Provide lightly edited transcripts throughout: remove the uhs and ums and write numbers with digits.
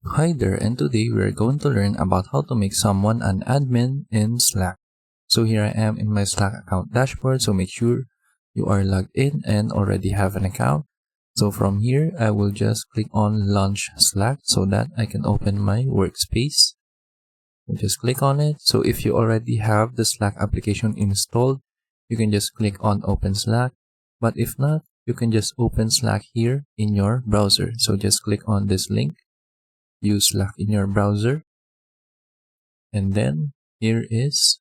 Hi there, and today we're going to learn about how to make someone an admin in Slack. So here I am in my Slack account dashboard, so make sure you are logged in and already have an account. So from here, I will just click on Launch Slack so that I can open my workspace. I'll just click on it. So if you already have the Slack application installed, you can just click on Open Slack. But if not, you can just open Slack here in your browser. So just click on this link. Use Slack in your browser, and then here is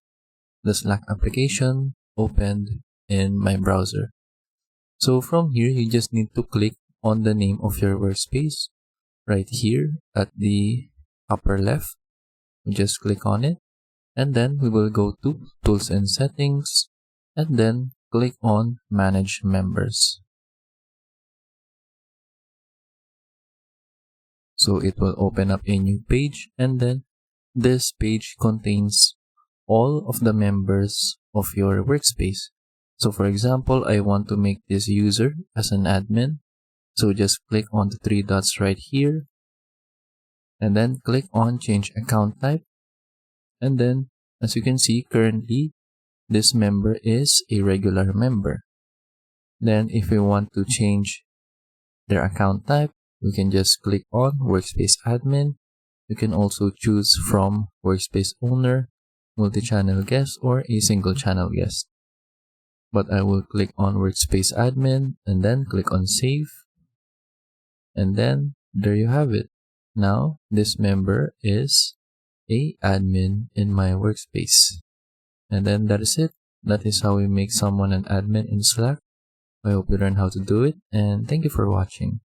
the Slack application opened in my browser. So from here, you just need to click on the name of your workspace right here at the upper left. We just click on it, and then we will go to Tools and Settings, and then click on Manage Members. So it will open up a new page, and then this page contains all of the members of your workspace. So for example, I want to make this user as an admin. So just click on the three dots right here, and then click on Change Account Type. And then, as you can see, currently, this member is a regular member. Then if we want to change their account type, we can just click on Workspace Admin. You can also choose from Workspace Owner, Multi-Channel Guest, or a single channel guest. But I will click on Workspace Admin and then click on Save. And then there you have it. Now this member is a admin in my workspace. And then that is it. That is how we make someone an admin in Slack. I hope you learned how to do it, and thank you for watching.